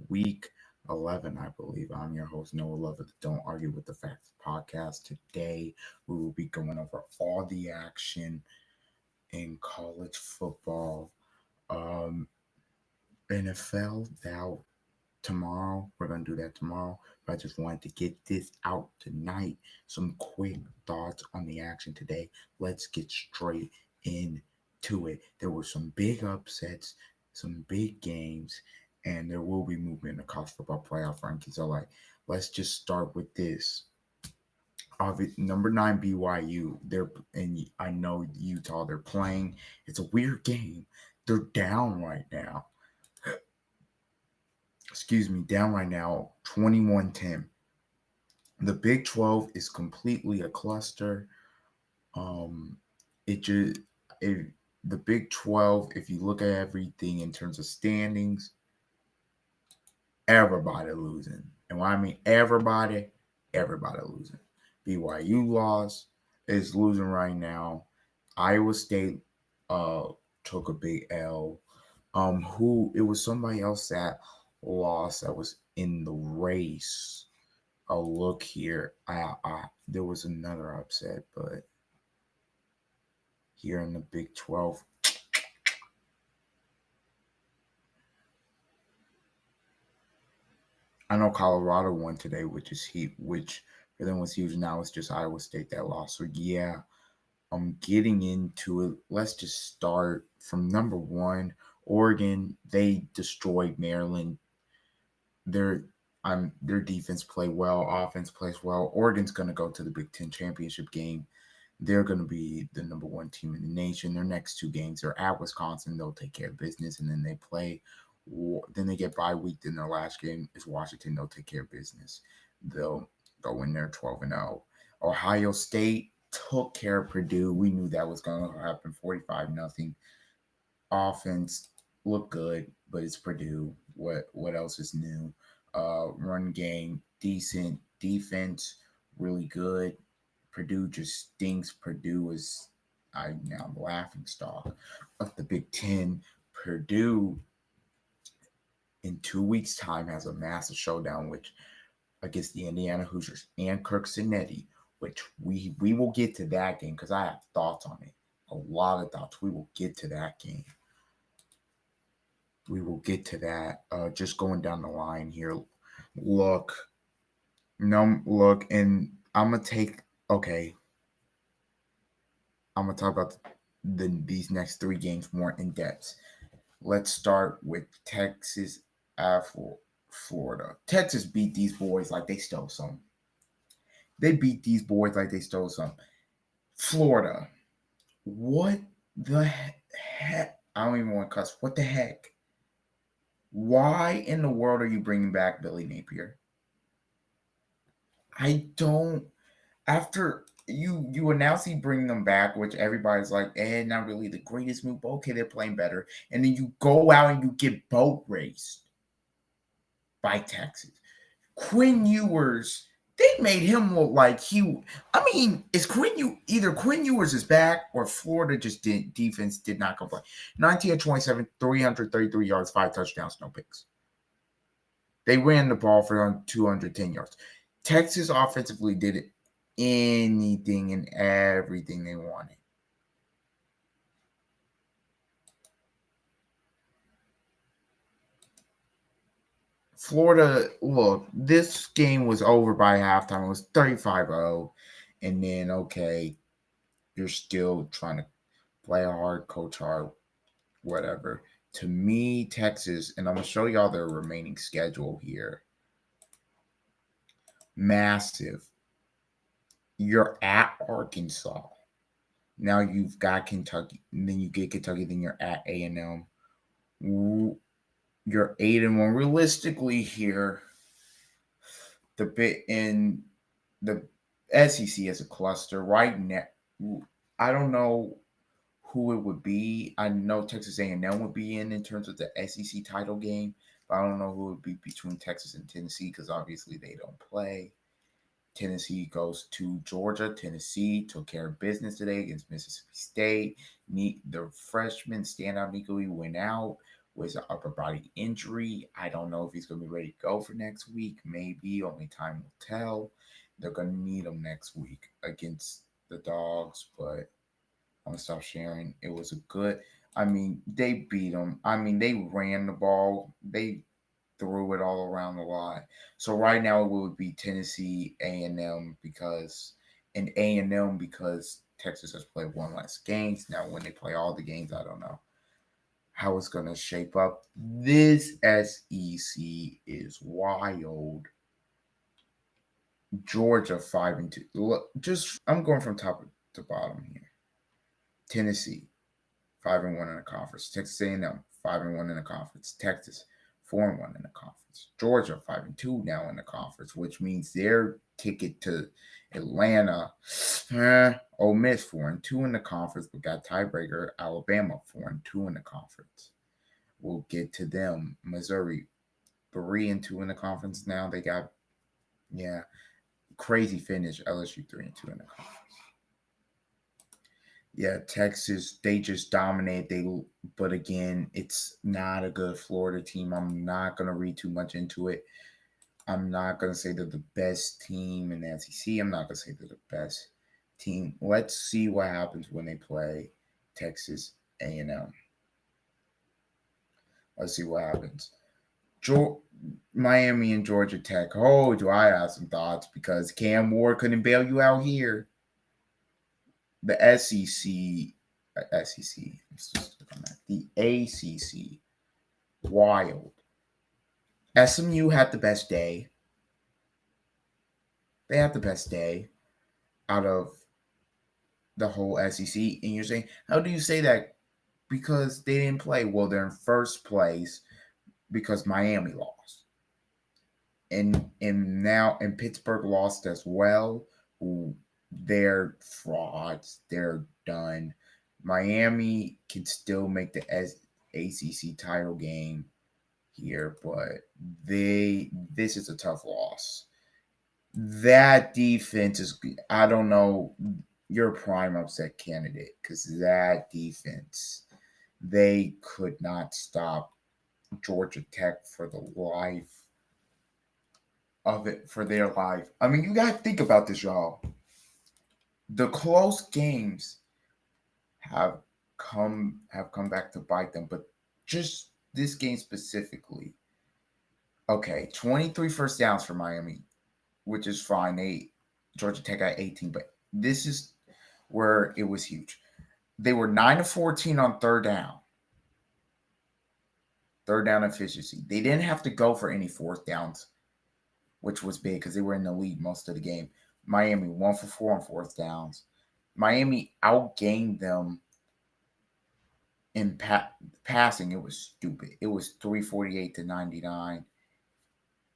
week 11, I believe. I'm your host, Noah Love of the Don't Argue with the Facts podcast. Today, we will be going over all the action in college football. Um, NFL now tomorrow. We're going to do that tomorrow. But I just wanted to get this out tonight. Some quick thoughts on the action today. Let's get straight into it. There were some big upsets, some big games, and there will be movement in the college football playoff rankings. So, let's just start with this. Number 9 BYU. And I know Utah. They're playing. It's a weird game. They're down right now. Down right now, 21-10. The Big 12 is completely a cluster. It just it, the Big 12, if you look at everything in terms of standings, everybody losing. And when I mean everybody losing. BYU is losing right now. Iowa State took a big L. It was somebody else that lost that was in the race. I'll look here. There was another upset, but here in the Big 12, I know Colorado won today, which for them was huge. Now it's just Iowa State that lost. So yeah, I'm getting into it. Let's just start from number 1. Oregon, they destroyed Maryland. Their defense played well, offense plays well. Oregon's going to go to the Big Ten championship game. They're going to be the number 1 team in the nation. Their next 2 games are at Wisconsin. They'll take care of business, and then they get bye week. Then their last game is Washington. They'll take care of business. They'll go in there 12-0. Ohio State took care of Purdue. We knew that was going to happen. 45-0. Offense looked good, but it's Purdue. What else is new? Run game, decent. Defense, really good. Purdue just stinks. Purdue is now laughing stock of the Big Ten. Purdue in 2 weeks' time has a massive showdown, which against the Indiana Hoosiers and Kirk Cinetti, which we will get to that game because I have thoughts on it. A lot of thoughts. We will get to that game. We will get to that. Just going down the line here. Look, and I'm gonna take. Okay, I'm gonna talk about these next 3 games more in depth. Let's start with Texas at Florida. Texas beat these boys like they stole some. Florida, what the heck? I don't even want to cuss. What the heck? Why in the world are you bringing back Billy Napier? I don't. After you announce you bring them back, which everybody's like, not really the greatest move. But okay, they're playing better, and then you go out and you get boat raced by Texas. Quinn Ewers, they made him look like he. I mean, either Quinn Ewers is back or Florida defense did not complain. 19-27, 333 yards, 5 touchdowns, no picks. They ran the ball for 210 yards. Texas offensively did anything and everything they wanted. Florida, look, this game was over by halftime. It was 35-0. And then, okay, you're still trying to play hard, coach hard, whatever. To me, Texas, and I'm going to show y'all their remaining schedule here. Massive. You're at Arkansas. Now you've got Kentucky. And then you get Kentucky. Then you're at A&M. You're 8-1. Realistically here, the SEC as a cluster right now, I don't know who it would be. I know Texas A&M would be in terms of the SEC title game, but I don't know who it would be between Texas and Tennessee because obviously they don't play. Tennessee goes to Georgia. Tennessee took care of business today against Mississippi State. The freshman standout Nico went out. with an upper body injury. I don't know if he's going to be ready to go for next week. Maybe. Only time will tell. They're going to need him next week against the Dogs, but I'm going to stop sharing. It was a good. I mean, they beat them. I mean, they ran the ball. They threw it all around the line. So right now it would be Tennessee A&M because Texas has played one less games. Now when they play all the games, I don't know how it's gonna shape up. This SEC is wild. Georgia 5-2. Look, I'm going from top to bottom here. Tennessee 5-1 in the conference. Texas A&M 5-1 in the conference. Texas 4-1 in the conference. Georgia 5-2 now in the conference, which means their ticket to Atlanta. Ole Miss 4-2 in the conference, but got tiebreaker. Alabama 4-2 in the conference. We'll get to them. Missouri 3-2 in the conference now. They got crazy finish. LSU 3-2 in the conference. Yeah, Texas, they just dominate. But again, it's not a good Florida team. I'm not gonna read too much into it. I'm not gonna say they're the best team in the SEC. I'm not gonna say they're the best team. Let's see what happens when they play Texas A&M. Let's see what happens. Miami and Georgia Tech. Oh, do I have some thoughts because Cam Ward couldn't bail you out here. The SEC, the ACC, wild. SMU had the best day. They had the best day out of the whole SEC. And you're saying, how do you say that? Because they didn't play. Well, they're in first place because Miami lost. And now Pittsburgh lost as well. They're frauds. They're done. Miami can still make the ACC title game here, but this is a tough loss. That defense is, I don't know, you're a prime upset candidate because that defense, they could not stop Georgia Tech for the life of it, for their life. I mean, you got to think about this, y'all. The close games have come back to bite them, but just this game specifically. Okay, 23 first downs for Miami, which is fine. Georgia Tech got 18, but this is where it was huge. They were 9 of 14 on third down. Third down efficiency. They didn't have to go for any fourth downs, which was big because they were in the lead most of the game. Miami 1 for 4 on fourth downs. Miami outgained them in passing. It was stupid. It was 348 to 99.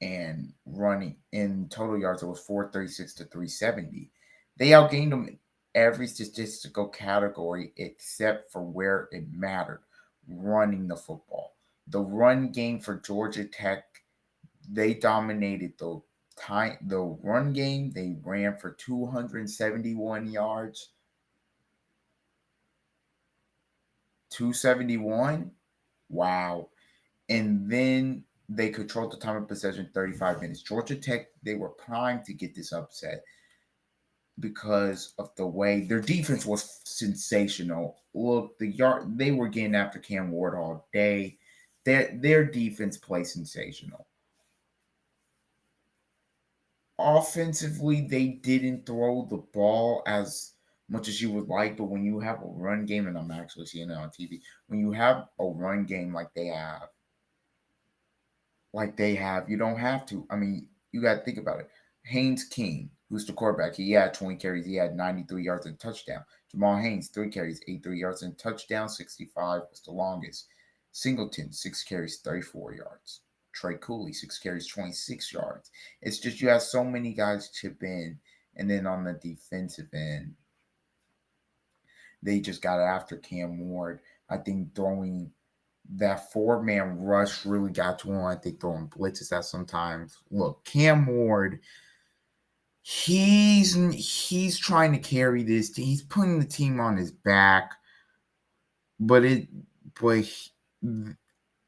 And running in total yards, it was 436 to 370. They outgained them in every statistical category except for where it mattered, running the football. The run game for Georgia Tech, they dominated the run game. They ran for 271 yards. 271? Wow. And then they controlled the time of possession 35 minutes. Georgia Tech, they were primed to get this upset because of the way their defense was sensational. Look, they were getting after Cam Ward all day. Their defense played sensational. Offensively, they didn't throw the ball as much as you would like, but when you have a run game, and I'm actually seeing it on TV, when you have a run game like they have, you don't have to. I mean, you got to think about it. Haynes King, who's the quarterback, he had 20 carries. He had 93 yards and a touchdown. Jamal Haynes, 3 carries, 83 yards and a touchdown. 65 was the longest. Singleton, 6 carries, 34 yards. Trey Cooley, 6 carries, 26 yards. It's just you have so many guys chip in. And then on the defensive end, they just got after Cam Ward. I think throwing that 4-man rush really got to him. I think throwing blitzes at sometimes. Look, Cam Ward, he's trying to carry this team. He's putting the team on his back, but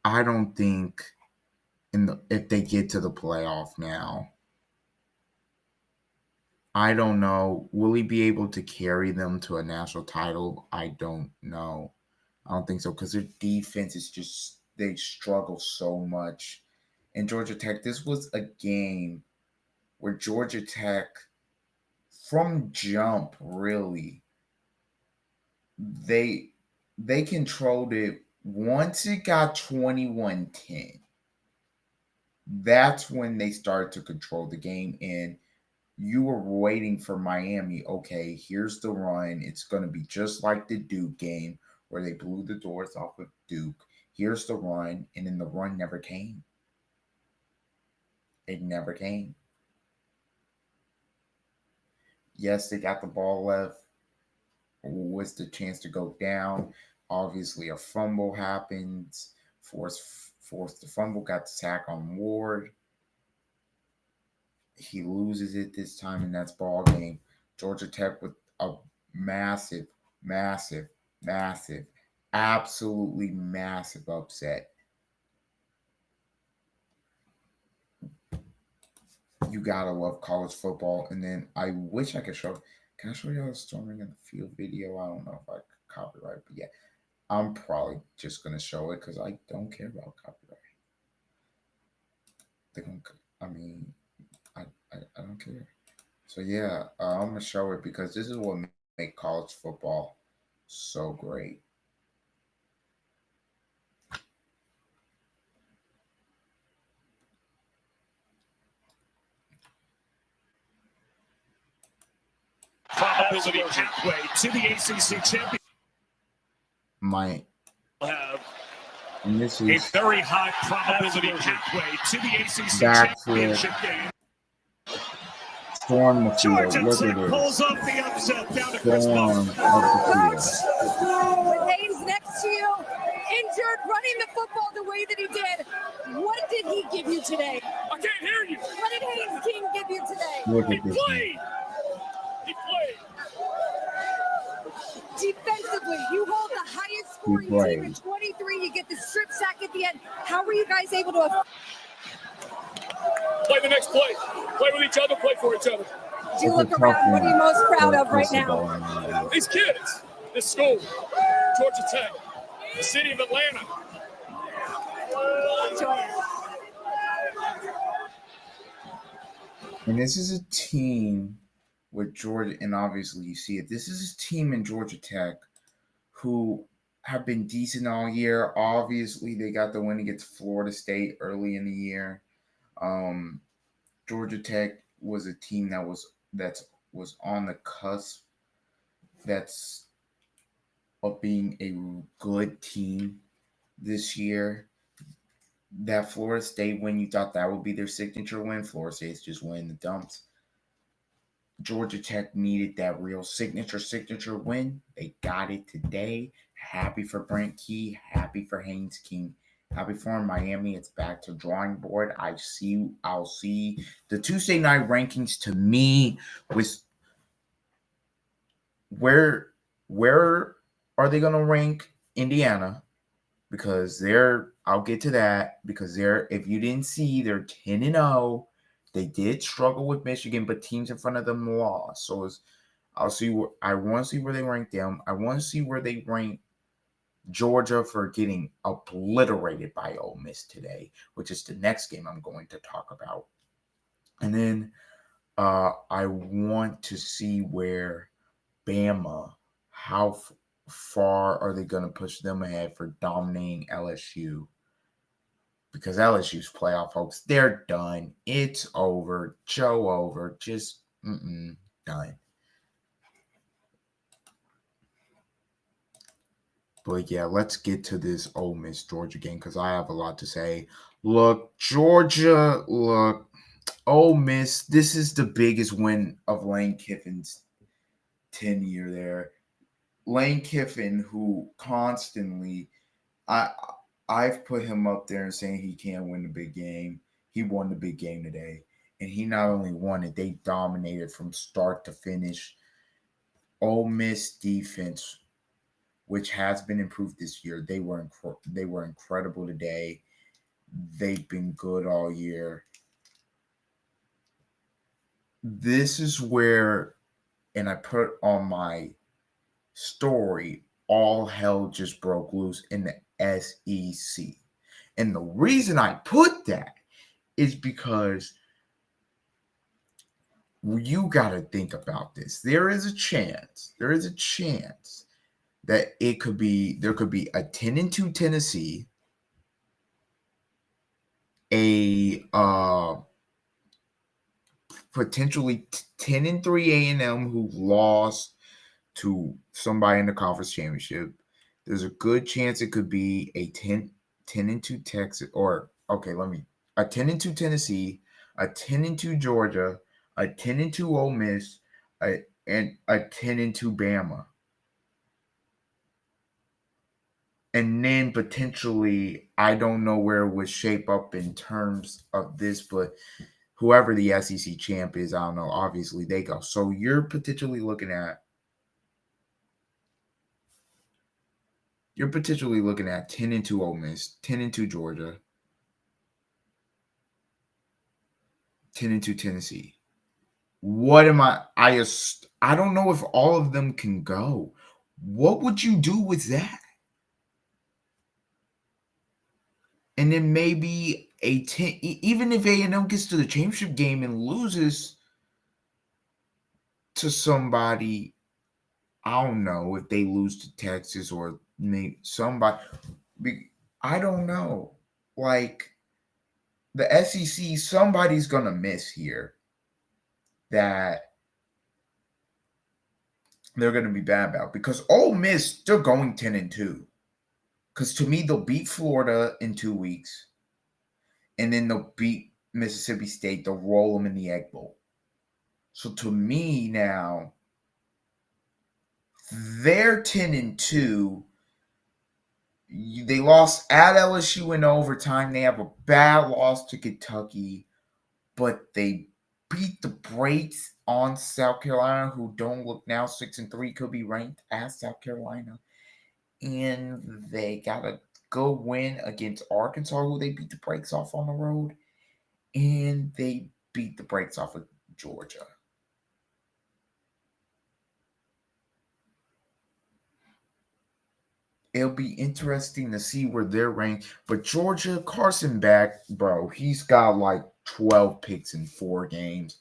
I don't think if they get to the playoff now, I don't know. Will he be able to carry them to a national title? I don't know. I don't think so because their defense is just, they struggle so much. And Georgia Tech, this was a game where Georgia Tech, from jump, really, they controlled it. Once it got 21-10, that's when they started to control the game. And you were waiting for Miami. Okay, here's the run. It's going to be just like the Duke game where they blew the doors off of Duke. Here's the run. And then the run never came. It never came. Yes, they got the ball left with the chance to go down. Obviously, a fumble happens. Forced the fumble, got the sack on Ward. He loses it this time, and that's ball game. Georgia Tech with a massive, massive, massive, absolutely massive upset. You gotta love college football. And then I wish I could show. Can I show y'all the storming in the field video? I don't know if I could copyright, but yeah, I'm probably just gonna show it because I don't care about copyright. They don't. I mean, I don't care. So yeah, I'm gonna show it because this is what make college football so great. Probability pathway to the ACC championship. And this A is very high probability pathway to the ACC championship game. storm the field. Georgia Look Tech at it. pulls off the upset down to Chris Storm Paul. of the field. With Haynes next to you, injured, running the football the way that he did. What did he give you today? I can't hear you. What did Haynes King give you today? Look He at this. played. He played. Defensively, you hold the highest scoring team in 23. You get the strip sack at the end. How were you guys able to Play the next play. Play with each other. Play for each other. As you look around, what are you most proud of right now? These kids, this school, Georgia Tech, the city of Atlanta. And this is a team with Georgia, and obviously you see it. This is a team in Georgia Tech who have been decent all year. Obviously, they got the win against Florida State early in the year. Georgia Tech was a team that was on the cusp of being a good team this year. That Florida State win, you thought that would be their signature win. Florida State's just winning the dumps. Georgia Tech needed that real signature win. They got it today. Happy for Brent Key. Happy for Haynes King. Happy for Miami. It's back to drawing board. I'll see the Tuesday night rankings. To me, was where are they going to rank Indiana? Because I'll get to that, because if you didn't see, they're 10-0. They did struggle with Michigan, but teams in front of them lost. So I want to see where they rank them. I want to see where they rank Georgia for getting obliterated by Ole Miss today, which is the next game I'm going to talk about. And then I want to see where Bama, how far are they going to push them ahead for dominating LSU? Because LSU's playoff hopes, they're done. It's over. Joe over. Just done. But yeah, let's get to this Ole Miss Georgia game because I have a lot to say. Look, Georgia, Ole Miss, this is the biggest win of Lane Kiffin's tenure there. Lane Kiffin, who constantly, I've put him up there and saying he can't win the big game. He won the big game today. And he not only won it, they dominated from start to finish. Ole Miss defense which has been improved this year. They were incredible today. They've been good all year. This is where, and I put on my story, all hell just broke loose in the SEC. And the reason I put that is because you got to think about this. There is a chance that there could be a 10-2 Tennessee, a potentially 10-3 A&M who lost to somebody in the conference championship. There's a good chance it could be a 10-2 Texas, or okay, a 10-2 Tennessee, a 10-2 Georgia, a 10-2 Ole Miss, and a 10-2 Bama. And then potentially, I don't know where it would shape up in terms of this, but whoever the SEC champ is, I don't know. Obviously, they go. So you're potentially looking at 10-2 Ole Miss, 10-2 Georgia, 10-2 Tennessee. What am I don't know if all of them can go. What would you do with that? And then maybe a 10, even if A&M gets to the championship game and loses to somebody, I don't know if they lose to Texas or maybe somebody. I don't know. Like the SEC, somebody's gonna miss here that they're gonna be bad about, because Ole Miss, they're going 10-2. Because to me, they'll beat Florida in 2 weeks, and then they'll beat Mississippi State. They'll roll them in the Egg Bowl. So to me now, they're 10-2. They lost at LSU in overtime. They have a bad loss to Kentucky, but they beat the brakes on South Carolina, who don't look now 6-3, could be ranked as South Carolina. And they got a good win against Arkansas, who they beat the brakes off on the road. And they beat the brakes off of Georgia. It'll be interesting to see where they're ranked. But Georgia, Carson Beck, bro, he's got like 12 picks in 4 games.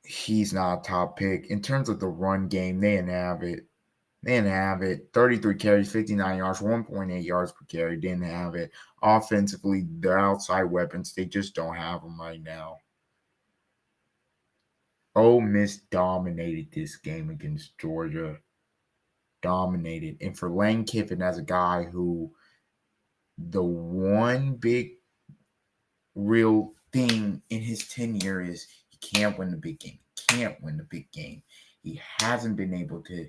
He's not a top pick. In terms of the run game, they didn't have it. 33 carries, 59 yards, 1.8 yards per carry. Didn't have it. Offensively, their outside weapons, they just don't have them right now. Ole Miss dominated this game against Georgia. Dominated. And for Lane Kiffin, as a guy who, the one big real thing in his tenure is he can't win the big game. He hasn't been able to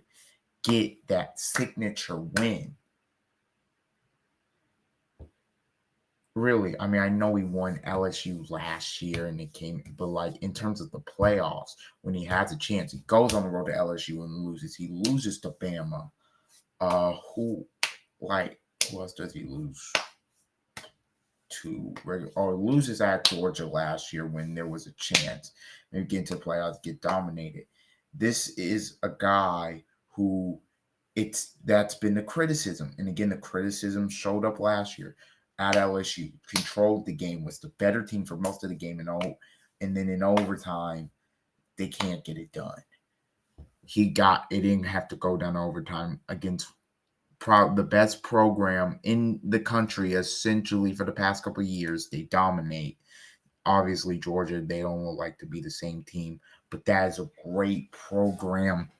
get that signature win. Really, I mean, I know he won LSU last year and it came, but like in terms of the playoffs, when he has a chance, he goes on the road to LSU and loses. He loses to Bama. Who else does he lose to? Or loses at Georgia last year when there was a chance. Maybe get into playoffs, get dominated. This is a guy who that's been the criticism. And again, the criticism showed up last year at LSU. Controlled the game, was the better team for most of the game, and then in overtime, they can't get it done. It didn't have to go down overtime against the best program in the country, essentially, for the past couple of years. They dominate. Obviously, Georgia, they don't look like to be the same team, but that is a great program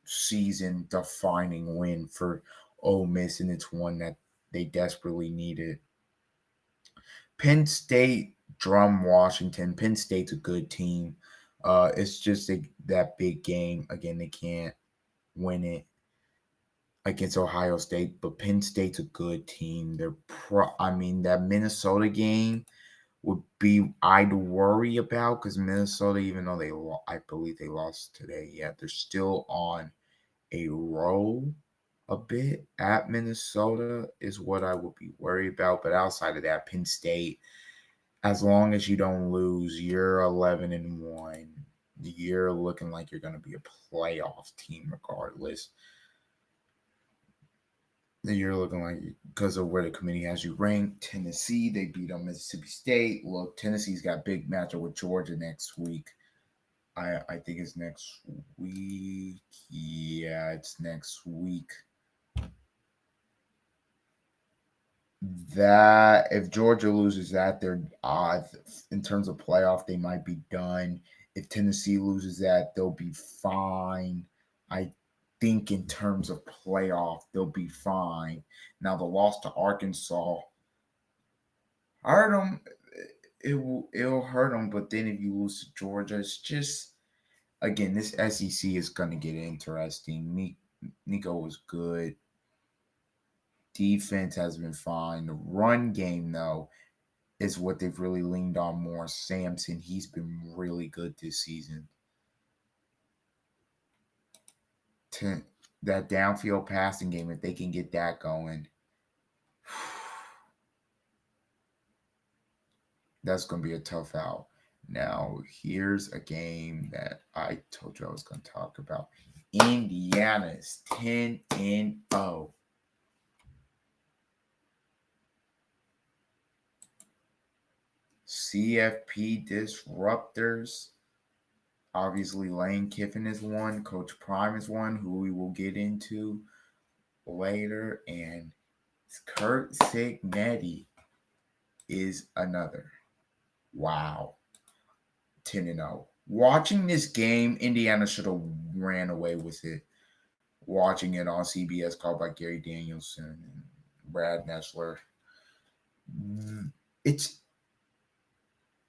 season-defining win for Ole Miss, and it's one that they desperately needed. Penn State drum Washington. Penn State's a good team. It's just that big game. Again, they can't win it against Ohio State, but Penn State's a good team. That Minnesota game would be I'd worry about, because Minnesota, even though I believe they lost today, they're still on a roll a bit at Minnesota is what I would be worried about. But outside of that, Penn State, as long as you don't lose, you're 11-1. You're looking like you're going to be a playoff team regardless. You're looking like, because of where the committee has you ranked. Tennessee, they beat on Mississippi State. Look, Tennessee's got big matchup with Georgia next week. I think it's next week. Yeah, it's next week. That if Georgia loses that, they're in terms of playoff, they might be done. If Tennessee loses that, they'll be fine. I think in terms of playoff, they'll be fine. Now the loss to Arkansas hurt them. It'll hurt them, but then if you lose to Georgia, it's just, again, this SEC is going to get interesting. Nico was good. Defense has been fine. The run game, though, is what they've really leaned on more. Samson, he's been really good this season. That downfield passing game, if they can get that going, that's going to be a tough out. Now, here's a game that I told you I was going to talk about. Indiana's 10-0. CFP disruptors. Obviously, Lane Kiffin is one. Coach Prime is one, who we will get into later. And Kurt Cignetti is another. Wow. 10-0. Watching this game, Indiana should have ran away with it. Watching it on CBS, called by Gary Danielson and Brad Nessler.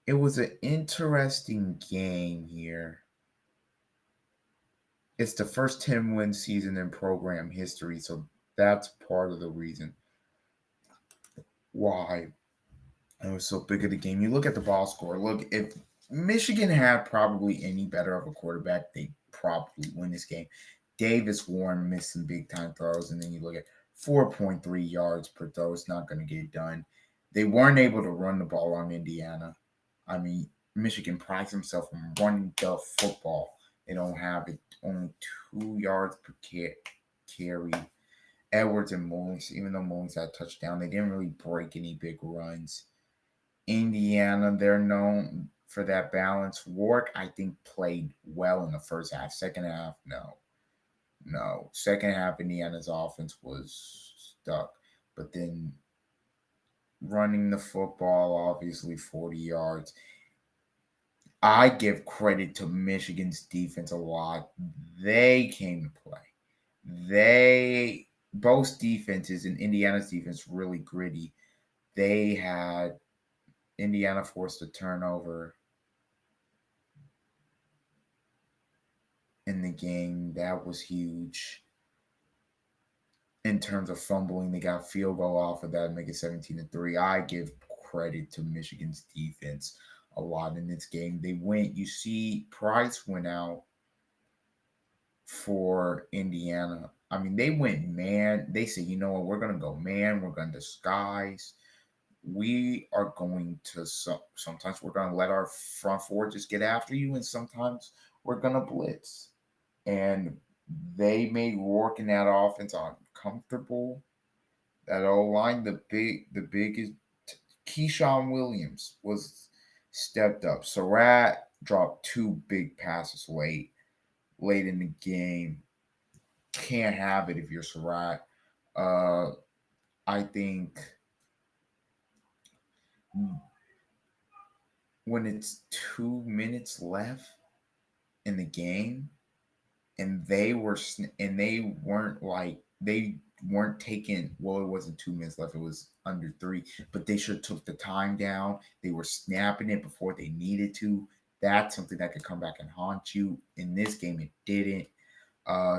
It was an interesting game here. It's the first 10-win season in program history, so that's part of the reason why it was so big of the game. You look at the ball score. Look, if Michigan had probably any better of a quarterback, they probably win this game. Davis Warren missed some big-time throws, and then you look at 4.3 yards per throw. It's not going to get done. They weren't able to run the ball on Indiana. I mean, Michigan prides himself on running the football. They don't have it. Only 2 yards per carry. Edwards and Mullins, even though Mullins had a touchdown, they didn't really break any big runs. Indiana, they're known for that balance. Warwick, I think, played well in the first half. Second half, no. Second half, Indiana's offense was stuck. But then running the football, obviously 40 yards. I give credit to Michigan's defense a lot. They came to play. Both defenses, and Indiana's defense really gritty. They had Indiana forced a turnover in the game. That was huge. In terms of fumbling, they got a field goal off of that and make it 17-3. I give credit to Michigan's defense a lot in this game. They went, you see, Price went out for Indiana. I mean, they went man. They said, you know what, we're going to go man. We're going to disguise. We are going to, sometimes we're going to let our front four just get after you, and sometimes we're going to blitz. And they made Rourke in that offense uncomfortable. That O-line, the biggest, Keyshawn Williams was stepped up. Surratt dropped 2 big passes late in the game. Can't have it if you're Surratt. I think when it's 2 minutes left in the game, and they weren't taking, well, it wasn't 2 minutes left, it was under 3, but they should have took the time down. They were snapping it before they needed to. That's something that could come back and haunt you. In this game, it didn't.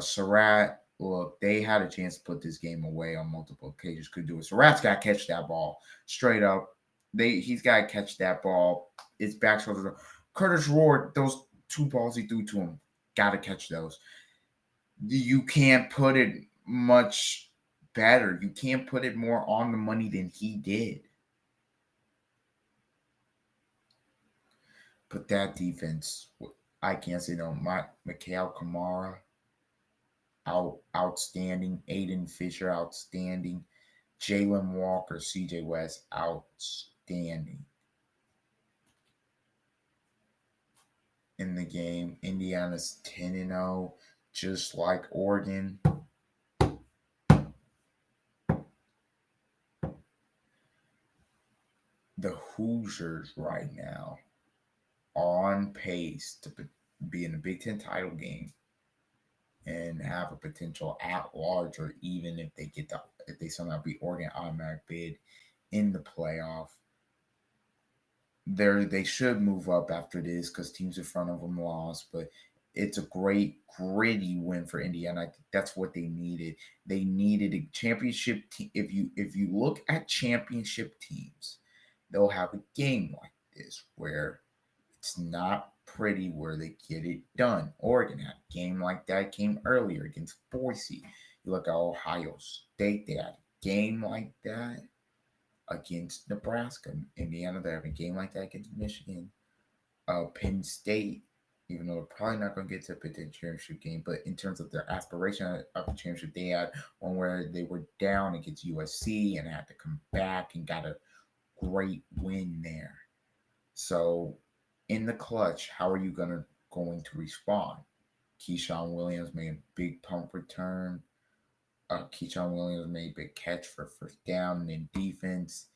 Surratt, look, they had a chance to put this game away on multiple occasions. Could do it. Surratt's got to catch that ball straight up. He's got to catch that ball. It's back shoulder. Curtis Rourke, those 2 balls he threw to him, got to catch those. You can't put it much better. You can't put it more on the money than he did. But that defense, I can't say no. Mikhail Kamara, outstanding. Aiden Fisher, outstanding. Jalen Walker, CJ West, outstanding. In the game, Indiana's 10-0, just like Oregon. The Hoosiers right now are on pace to be in the Big Ten title game and have a potential at large, or even if they somehow beat Oregon, automatic bid in the playoff. They should move up after this because teams in front of them lost, but it's a great gritty win for Indiana. I think that's what they needed. They needed a championship team. If you look at championship teams, they'll have a game like this where it's not pretty, where they get it done. Oregon had a game like that, came earlier against Boise. You look at Ohio State, they had a game like that against Nebraska. Indiana, they have a game like that against Michigan. Penn State, even though they're probably not going to get to a potential championship game, but in terms of their aspiration of a championship, they had one where they were down against USC and had to come back and got a great win there. So in the clutch, how are you going to respond? Keyshawn Williams made a big pump return. Keyshawn Williams made a big catch for first down, and in defense,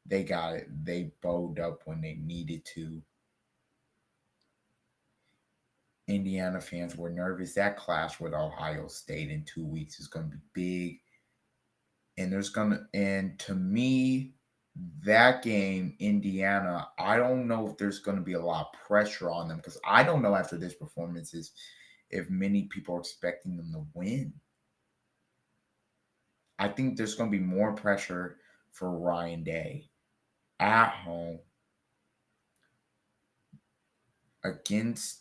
they got it. They bowed up when they needed to. Indiana fans were nervous. That clash with Ohio State in 2 weeks is going to be big. And to me, that game, Indiana, I don't know if there's going to be a lot of pressure on them, because I don't know after this performance if many people are expecting them to win. I think there's going to be more pressure for Ryan Day at home against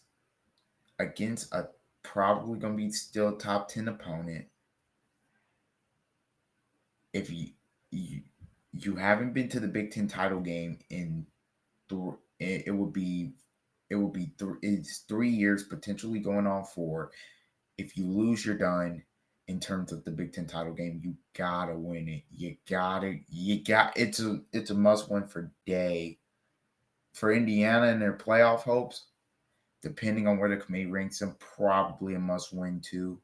a probably going to be still top 10 opponent. If you haven't been to the Big Ten title game it's 3 years, potentially going on 4. If you lose, you're done. In terms of the Big Ten title game, you gotta win it. It's a must win for Day. For Indiana and their playoff hopes, depending on where the committee ranks them, probably a must win too.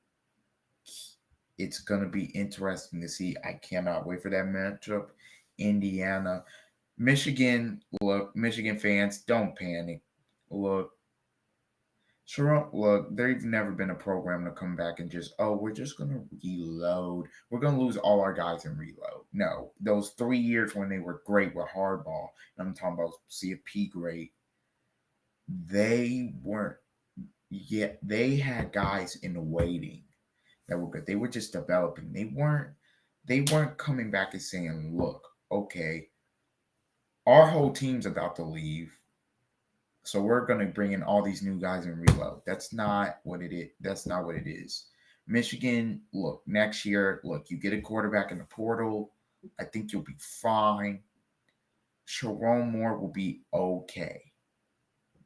It's gonna be interesting to see. I cannot wait for that matchup. Indiana, Michigan. Look, Michigan fans, don't panic. Look, they've never been a program to come back and just, we're just going to reload. We're going to lose all our guys and reload. No, those 3 years when they were great with hardball, and I'm talking about CFP great, they weren't yet. They had guys in the waiting that were good. They were just developing. They weren't coming back and saying, look, okay, our whole team's about to leave, so we're going to bring in all these new guys and reload. That's not what it is. That's not what it is. Michigan, look, next year, you get a quarterback in the portal. I think you'll be fine. Sharon Moore will be okay.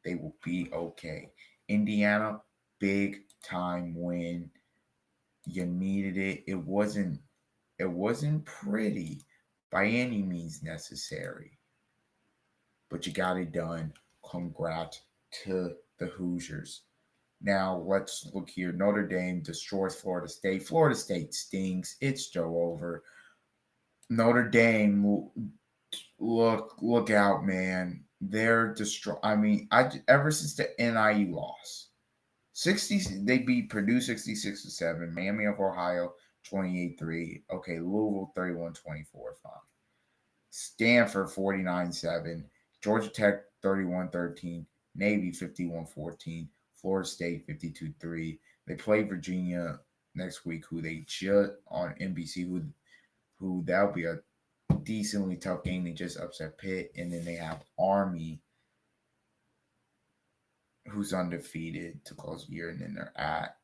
They will be okay. Indiana, big time win. You needed it. It wasn't pretty by any means necessary, but you got it done. Congrats to the Hoosiers. Now let's look here. Notre Dame destroys Florida State. Florida State stinks. It's Joe over. Notre Dame, look out, man. They're destroy. I mean, ever since the NIU loss, they beat Purdue 66-7, Miami of Ohio 28-3. Okay, Louisville 31-24. Fine. Stanford 49-7. Georgia Tech 31-13, Navy 51-14, Florida State 52-3. They play Virginia next week, who they just on NBC, who that'll be a decently tough game. They just upset Pitt, and then they have Army, who's undefeated to close the year, and then they're at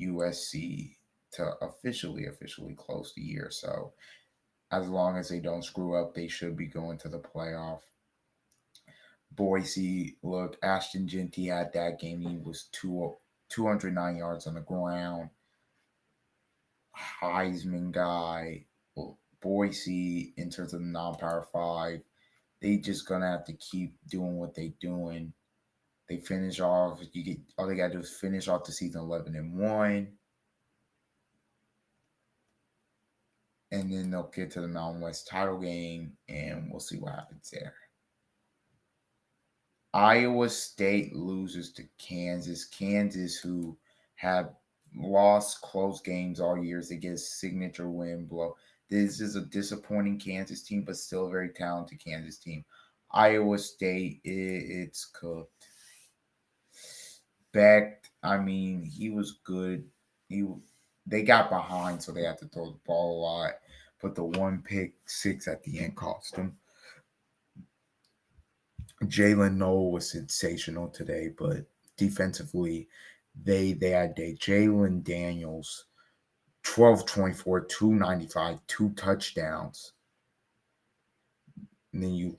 USC to officially close the year. So as long as they don't screw up, they should be going to the playoff. Boise, look, Ashton Genty had that game. He was 209 yards on the ground. Heisman guy. Boise, in terms of non-power 5, they just going to have to keep doing what they're doing. They finish off, all they got to do is finish off the season 11-1. And then they'll get to the Mountain West title game, and we'll see what happens there. Iowa State loses to Kansas. Kansas, who have lost close games all year, they get a signature win blow. This is a disappointing Kansas team, but still a very talented Kansas team. Iowa State, it's cooked. Beck, I mean, he was good. They got behind, so they had to throw the ball a lot. But the 1 pick 6 at the end cost them. Jalen Noel was sensational today, but defensively, they had day. Jalen Daniels, 12-24, 295, 2 touchdowns. And then you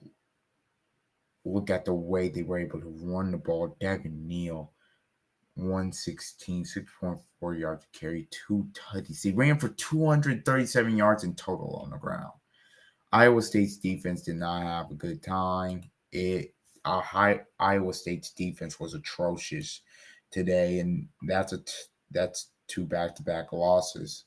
look at the way they were able to run the ball. Devin Neal, 116, 6.4 yards to carry, 2 tutties. They ran for 237 yards in total on the ground. Iowa State's defense did not have a good time. Iowa State's defense was atrocious today, and that's 2 back-to-back losses.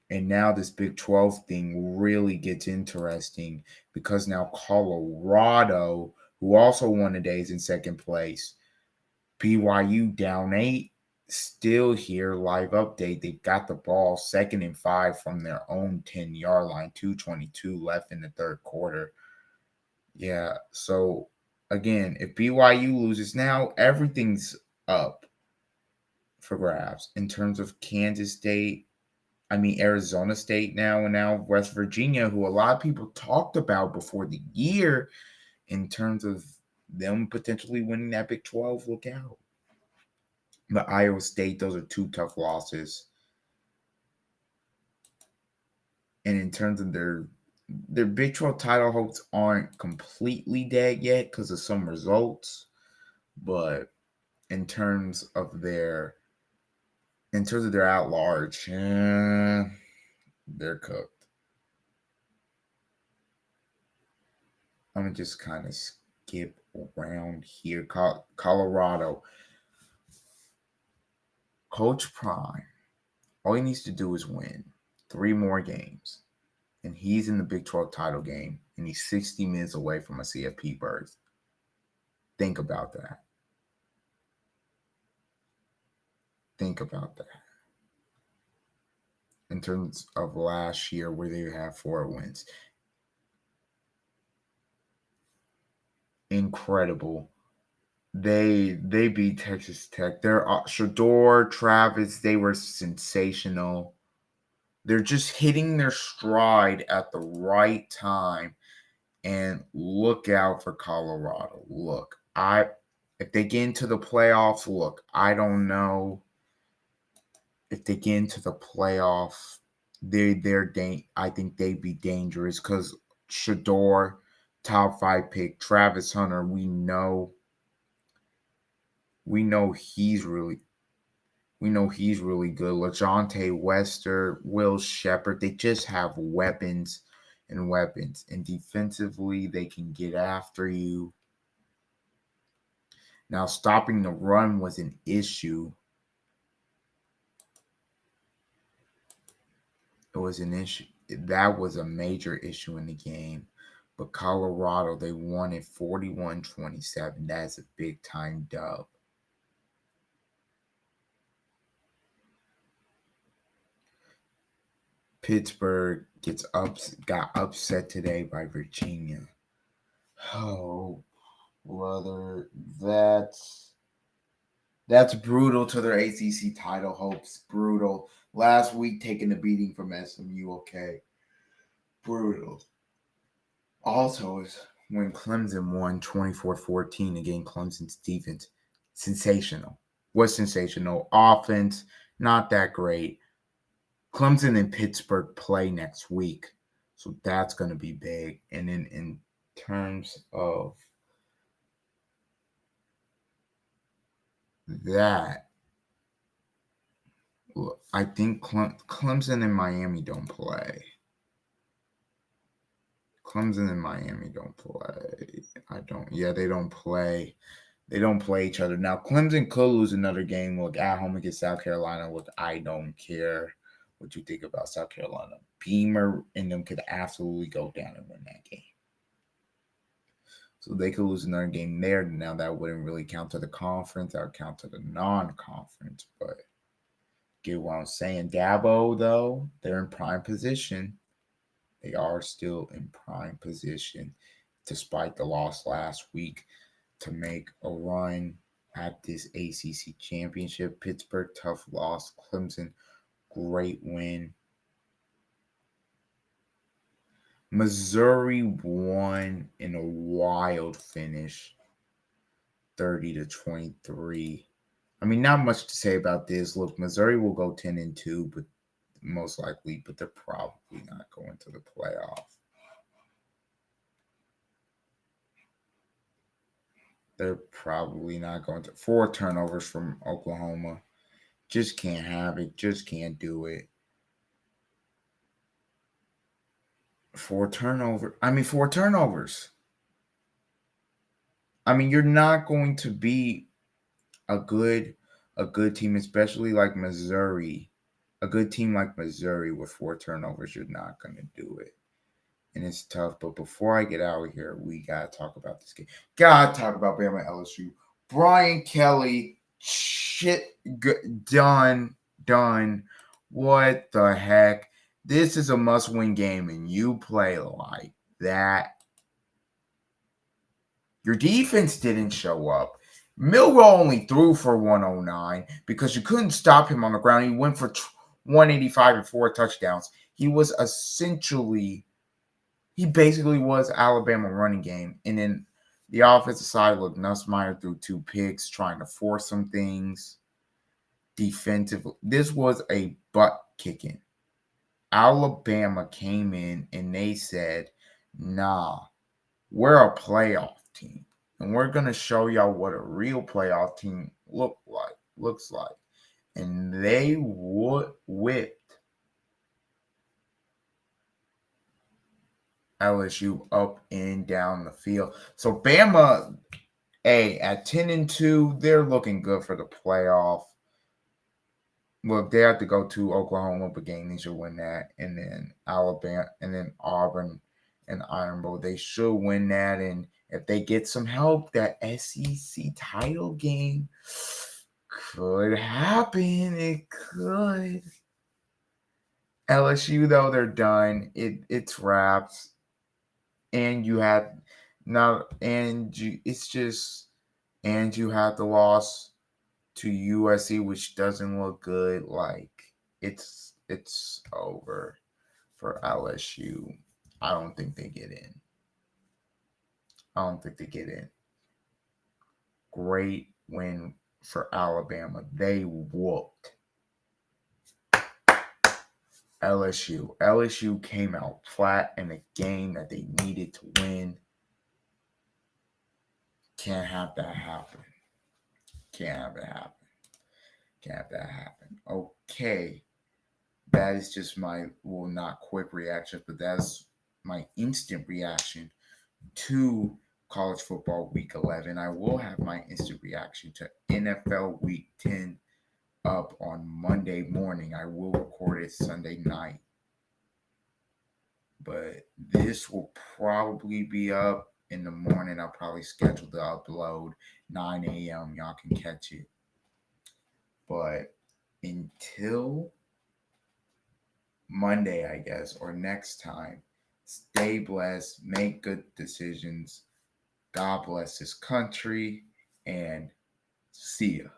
And now this Big 12 thing really gets interesting because now Colorado, who also won today, is in second place. BYU down 8, still here. Live update. They've got the ball 2nd and 5 from their own 10-yard line. 2:22 left in the third quarter. Yeah, so again, if BYU loses now, everything's up for grabs in terms of Kansas State. Arizona State now, and now West Virginia, who a lot of people talked about before the year in terms of them potentially winning that Big 12. Look out. But Iowa State, those are 2 tough losses. And in terms of their Big 12 title hopes aren't completely dead yet because of some results. But in terms of their at-large, they're cooked. I'm going to just kind of skip around here. Colorado. Coach Prime, all he needs to do is win 3 more games. And he's in the Big 12 title game, and he's 60 minutes away from a CFP berth. Think about that. Think about that. In terms of last year, where they had 4 wins. Incredible. They beat Texas Tech. They're Shador, Travis, they were sensational. They're just hitting their stride at the right time. And look out for Colorado. Look, if they get into the playoffs, I don't know if they get into the playoff. I think they'd be dangerous because Shador, top 5 pick, Travis Hunter, we know he's really good. LaJohntay Wester, Will Shepherd, they just have weapons. And defensively, they can get after you. Now, stopping the run was an issue. It was an issue. That was a major issue in the game. But Colorado, they won it 41-27. That's a big-time dub. Pittsburgh got upset today by Virginia. Oh, brother, that's brutal to their ACC title hopes. Brutal. Last week taking a beating from SMU. Okay, brutal. Also, is when Clemson won 24-14 against Clemson's defense. Sensational. was sensational. Offense, not that great. Clemson and Pittsburgh play next week, so that's going to be big. And then in terms of that, I think Clemson and Miami don't play. Clemson and Miami don't play. They don't play. They don't play each other. Now, Clemson could lose another game. Look, at home against South Carolina. Look, I don't care what you think about South Carolina. Beamer and them could absolutely go down and win that game. So they could lose another game there. Now, that wouldn't really count to the conference. That would count to the non-conference. But get what I'm saying. Dabo, though, they're in prime position. They are still in prime position, despite the loss last week, to make a run at this ACC championship. Pittsburgh, tough loss. Clemson, great win. Missouri won in a wild finish, 30-23. I mean, not much to say about this. Look, Missouri will go 10-2, but most likely, but they're probably not going to the playoff. They're probably not going to. 4 turnovers from Oklahoma. Just can't have it. Just can't do it. 4 turnovers. 4 turnovers. You're not going to be a good team, especially like Missouri. A good team like Missouri with 4 turnovers, you're not going to do it. And it's tough. But before I get out of here, we got to talk about this game. Got to talk about Bama LSU. Brian Kelly, done. What the heck? This is a must-win game, and you play like that. Your defense didn't show up. Milroe only threw for 109 because you couldn't stop him on the ground. He went for 185 and 4 touchdowns. He basically was Alabama running game. And then the offensive side, look, Nussmeier threw 2 picks, trying to force some things defensively. This was a butt kicking. Alabama came in and they said, nah, we're a playoff team. And we're going to show y'all what a real playoff team looks like. And they whipped LSU up and down the field. So Bama, at 10-2, they're looking good for the playoff. Look, they have to go to Oklahoma, but game they should win that. And then Alabama, and then Auburn and Iron Bowl. They should win that. And if they get some help, that SEC title game could happen. It could. LSU, though, they're done. It's wraps. And you have now, and you have the loss to USC, which doesn't look good. Like it's over for LSU. I don't think they get in. Great win for Alabama. They whooped LSU. LSU came out flat in a game that they needed to win. Can't have that happen. Okay. That is just my, not quick reaction, but that's my instant reaction to college football week 11. I will have my instant reaction to NFL week 10 up on Monday morning. I will record it Sunday night. But this will probably be up in the morning. I'll probably schedule the upload 9 a.m. Y'all can catch it. But until Monday, I guess, or next time, stay blessed, make good decisions. God bless this country, and see ya.